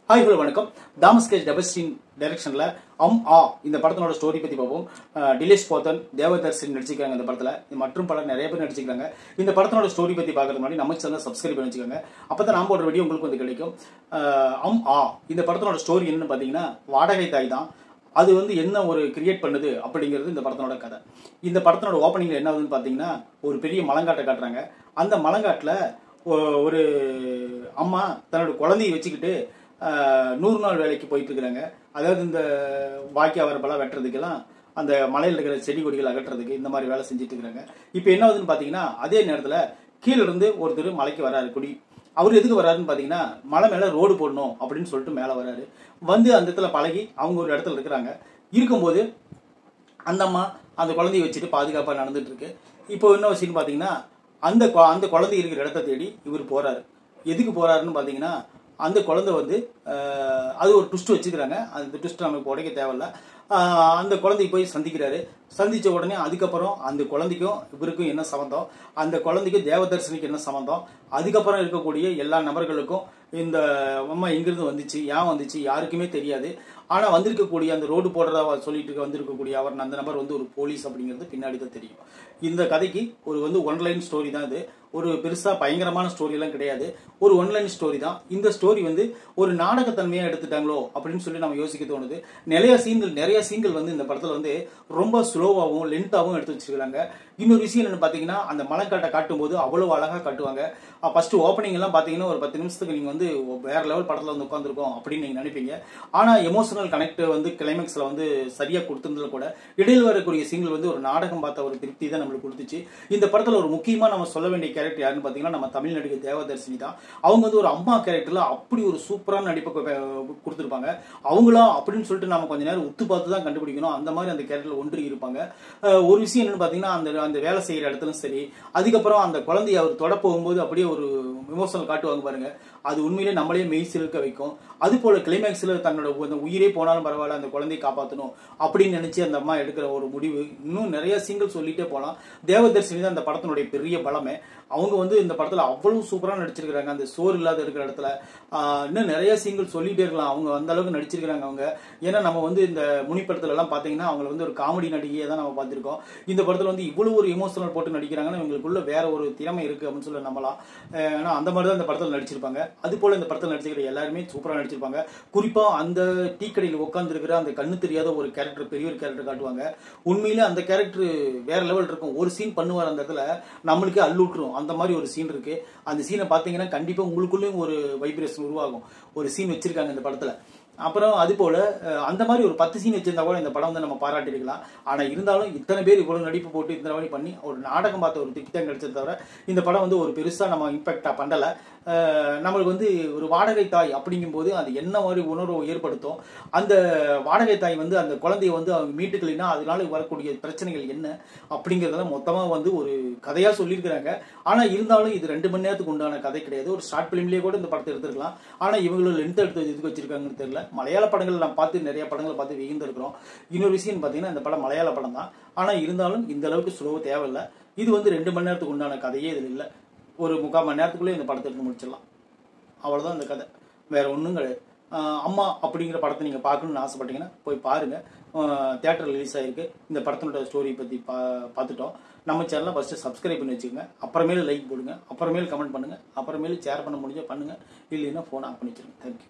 Hi hello வணக்கம். தாமஸ்கேஜ் டபஸ்டின் டைரக்ஷன்ல இந்த படத்தோட ஸ்டோரி பத்தி பார்ப்போம். டிலேஷ் போத்தன், தேவதர்ஷன் நடிச்சிருக்காங்க இந்த படத்துல. மற்றும் பலர் நிறைய பேர் நடிச்சிருக்காங்க. இந்த படத்தோட ஸ்டோரி பத்தி பார்க்கறதுக்கு முன்னாடி நம்ம சேனலை சப்ஸ்கிரைப் பண்ணி வச்சுக்கோங்க. அப்பதான் நான் போடுற வீடியோ உங்களுக்கு வந்து கிடைக்கும். இந்த படத்தோட ஸ்டோரி என்னன்னு பாத்தீங்கன்னா, வாடகை தாய் தான். அது வந்து என்ன ஒரு கிரியேட் பண்ணுது அப்படிங்கிறது இந்த படத்தோட கதை. இந்த படத்தோட ஓப்பனிங்ல என்ன ஆகுதுன்னு பாத்தீங்கன்னா, ஒரு பெரிய மலங்காட்டை காட்டுறாங்க. அந்த மலங்காட்டுல ஒரு அம்மா தன்னோட குழந்தையை வச்சுக்கிட்டு 100 நாள் வேலைக்கு போயிட்டு இருக்கிறாங்க. அதாவது இந்த வாய்க்கா வரப்பெல்லாம் வெட்டுறதுக்கெல்லாம், அந்த மலையில் இருக்கிற செடி கொடிகள் அகற்றுறதுக்கு இந்த மாதிரி வேலை செஞ்சுட்டு இருக்கிறாங்க. இப்போ என்ன ஆகுதுன்னு பாத்தீங்கன்னா, அதே நேரத்தில் கீழே இருந்து ஒருத்தர் மலைக்கு வராரு. குடி அவர் எதுக்கு வராருன்னு பாத்தீங்கன்னா, மலை மேல ரோடு போடணும் அப்படின்னு சொல்லிட்டு மேல வராரு. வந்து அந்த இடத்துல பழகி அவங்க ஒரு இடத்துல இருக்கிறாங்க. இருக்கும்போது அந்த அம்மா அந்த குழந்தைய வச்சுட்டு பாதுகாப்பா நடந்துட்டு இருக்கு. இப்போ என்ன விஷயம்னு பாத்தீங்கன்னா, அந்த குழந்தை இருக்கிற இடத்த தேடி இவர் போறாரு. எதுக்கு போறாருன்னு பாத்தீங்கன்னா, அந்த குழந்தை வந்து அது ஒரு ட்விஸ்ட் வச்சுக்கிறாங்க. அந்த ட்விஸ்ட் நமக்கு உடைக்க தேவையில்ல. அந்த குழந்தைக்கு போய் சந்திக்கிறாரு. சந்திச்ச உடனே அதுக்கப்புறம் அந்த குழந்தைக்கும் இவருக்கும் என்ன சம்பந்தம், அந்த குழந்தைக்கும் தேவதர்ஷனுக்கு என்ன சம்பந்தம், அதுக்கப்புறம் இருக்கக்கூடிய எல்லா நபர்களுக்கும் இந்த அம்மா எங்கிருந்து வந்துச்சு, ஏன் வந்துச்சு யாருக்குமே தெரியாது. ஆனா வந்திருக்கக்கூடிய அந்த ரோடு போடுறதா சொல்லிட்டு வந்திருக்கக்கூடிய அவர் அந்த நபர் வந்து ஒரு போலீஸ் அப்படிங்கிறது பின்னாடி தான் தெரியும். இந்த கதைக்கு ஒரு ஒன்லைன் ஸ்டோரி தான் இது. ஒரு பெருசா பயங்கரமான ஸ்டோரி எல்லாம் கிடையாது. ஒரு ஒன்லைன் ஸ்டோரி தான். இந்த ஸ்டோரி வந்து ஒரு நாடகத்தன்மையா எடுத்துட்டாங்களோ அப்படின்னு சொல்லி நம்ம யோசிக்க தோணுது. நிறைய சீன்கள் வந்து இந்த படத்துல வந்து ரொம்ப ஸ்லோவாகவும் லென்த்தாகவும் எடுத்து வச்சிருக்காங்க. இன்னொரு விஷயம் என்னன்னு பாத்தீங்கன்னா, அந்த மலைக்காட்டை காட்டும் போது அவ்வளவு அழகா காட்டுவாங்க. ஃபர்ஸ்ட் ஓப்பனிங் எல்லாம் பாத்தீங்கன்னா ஒரு 10 நிமிஷத்துக்கு நீங்க வந்து வேற லெவல் படத்துல வந்து உட்காந்துருக்கோம் அப்படின்னு நீங்க நினைப்பீங்க. ஆனா எமோஷனல் கனெக்ட் வந்து கிளைமேக்ஸ்ல வந்து சரியா கொடுத்திருந்தது கூட இடையில் வரக்கூடிய சீன்கள் வந்து ஒரு நாடகம் பார்த்த ஒரு திருப்தி தான் நம்மளுக்கு கொடுத்துச்சு. இந்த படத்துல ஒரு முக்கியமா நம்ம சொல்ல வேண்டிய கேரக்டர் யாருன்னு பாத்தீங்கன்னா, நம்ம தமிழ் நடிகை தேவதர்ஷினி தான். அவங்க வந்து ஒரு அம்மா கேரக்டர்ல அப்படி ஒரு சூப்பரான நடிப்பை கொடுத்திருப்பாங்க. அவங்களா அப்படின்னு சொல்லிட்டு நம்ம கொஞ்ச நேரம் உத்து பார்த்து தான் கண்டுபிடிக்கணும். அந்த மாதிரி அந்த கேரக்டர்ல ஒன்றி இருப்பாங்க. ஒரு விஷயம் என்னன்னு பாத்தீங்கன்னா, அந்த வேலை செய்யற இடத்துலும் சரி, அதுக்கப்புறம் அந்த குழந்தைய அவர் தொட போகும்போது அப்படியே ஒரு விமர்சனம் காட்டுவாங்க பாருங்க. அது உண்மையிலே நம்மளே மெய் சிலிர்க்க வைக்கும். அது போல கிளைமேக்ஸ்ல தன்னோட உயிரே போனாலும் பரவாயில்ல அந்த குழந்தையை காப்பாற்றணும் அப்படின்னு நினைச்சு அந்த அம்மா எடுக்கிற ஒரு முடிவு. இன்னும் நிறைய சீன்கள் சொல்லிட்டே போலாம். தேவதர்ஷினி தான் அந்த படத்தினுடைய பெரிய பலமே. அவங்க வந்து இந்த படத்துல அவ்வளவு சூப்பரா நடிச்சிருக்காங்க. அந்த சோறு இல்லாத இருக்கிற இடத்துல இன்னும் நிறைய சீன்கள் சொல்லிட்டே இருக்கலாம். அவங்க அந்த அளவுக்கு நடிச்சிருக்காங்க அவங்க. ஏன்னா நம்ம வந்து இந்த முனி படத்துல எல்லாம் பாத்தீங்கன்னா அவங்க வந்து ஒரு காமெடி நடிகையை தான் நம்ம பார்த்திருக்கோம். இந்த படத்துல வந்து இவ்வளவு ஒரு எமோஷனல் போட்டு நடிக்கிறாங்கன்னா இவங்களுக்குள்ள வேற ஒரு திறமை இருக்கு அப்படின்னு சொல்லி நம்பலாம். ஏன்னா அந்த மாதிரி தான் இந்த படத்துல நடிச்சிருப்பாங்க. அது போல இந்த படத்தில் நடிச்சிருக்கிற எல்லாருமே சூப்பரா நடிச்சிருப்பாங்க. குறிப்பா அந்த டீ கடையில் உட்கார்ந்து இருக்கிற அந்த கண்ணு தெரியாத ஒரு கேரக்டர், பெரிய ஒரு கேரக்டர் காட்டுவாங்க. உண்மையிலே அந்த கேரக்டர் வேற லெவல் இருக்கும். ஒரு சீன் பண்ணுவார் அந்த இடத்துல, நம்மளுக்கே அள்ளூட்டுரும். அந்த மாதிரி ஒரு சீன் இருக்கு. அந்த சீனை பாத்தீங்கன்னா கண்டிப்பா உங்களுக்குள்ளேயும் ஒரு வைப்ரேஷன் உருவாகும். ஒரு சீன் வச்சிருக்காங்க இந்த படத்துல. அப்புறம் அது போல அந்த மாதிரி ஒரு 10 சீன் வச்சிருந்தா கூட இந்த படம் வந்து நம்ம பாராட்டிருக்கலாம். ஆனா இருந்தாலும் இத்தனை பேர் இவ்வளவு நடிப்பு போட்டு இத்தனை வழி பண்ணி ஒரு நாடகம் பார்த்த ஒரு திட்டம் கிடைச்சது தவிர இந்த படம் வந்து ஒரு பெருசா நம்ம இம்பாக்டா பண்ணல. நம்மளுக்கு வந்து ஒரு வாடகை தாய் அப்படிங்கும் போது அது என்ன மாதிரி உணர்வு ஏற்படுத்தும், அந்த வாடகை தாய் வந்து அந்த குழந்தைய வந்து அவங்க மீட்டுக்கலைன்னா அதனால வரக்கூடிய பிரச்சனைகள் என்ன அப்படிங்கறதெல்லாம் மொத்தமா வந்து ஒரு கதையா சொல்லியிருக்கிறாங்க. ஆனா இருந்தாலும் இது 2 மணி நேரத்துக்கு உண்டான கதை கிடையாது. ஒரு ஷார்ட் பிலிம்லயே கூட இந்த படத்தை எடுத்திருக்கலாம். ஆனா இவங்களும் லென்த் எடுத்து எதுக்கு வச்சிருக்காங்கன்னு தெரியல. மலையாள படங்கள் நான் பார்த்து நிறைய படங்களை பார்த்து வியந்திருக்கிறோம். இன்னொரு விஷயம் பாத்தீங்கன்னா, இந்த படம் மலையாள படம் தான். ஆனா இருந்தாலும் இந்த அளவுக்கு ஸ்லோ தேவையில்லை. இது வந்து 2 மணி நேரத்துக்கு உண்டான கதையே இதுல இல்லை. ஒரு 3/4 மணி நேரத்துக்குள்ளே இந்த படத்தை எடுத்து முடிச்சிடலாம். அவ்வளவுதான் இந்த கதை, வேற ஒன்றும் கிடையாது. அம்மா அப்படிங்கிற படத்தை நீங்க பார்க்கணும்னு ஆசைப்பட்டீங்கன்னா போய் பாருங்க. தியேட்டர் ரிலீஸ் ஆயிருக்கு. இந்த படத்தினோட ஸ்டோரி பத்தி பார்த்துட்டோம். நம்ம சேனலை ஃபர்ஸ்ட் சப்ஸ்கிரைப் பண்ணி வச்சுக்கோங்க. அப்புறமேல லைக் போடுங்க, அப்புறமேல கமெண்ட் பண்ணுங்க, அப்புறமேல ஷேர் பண்ண முடிஞ்சா பண்ணுங்க. இல்லைன்னா போன் ஆஃப் பண்ணி வச்சிருங்க. தேங்க்யூ.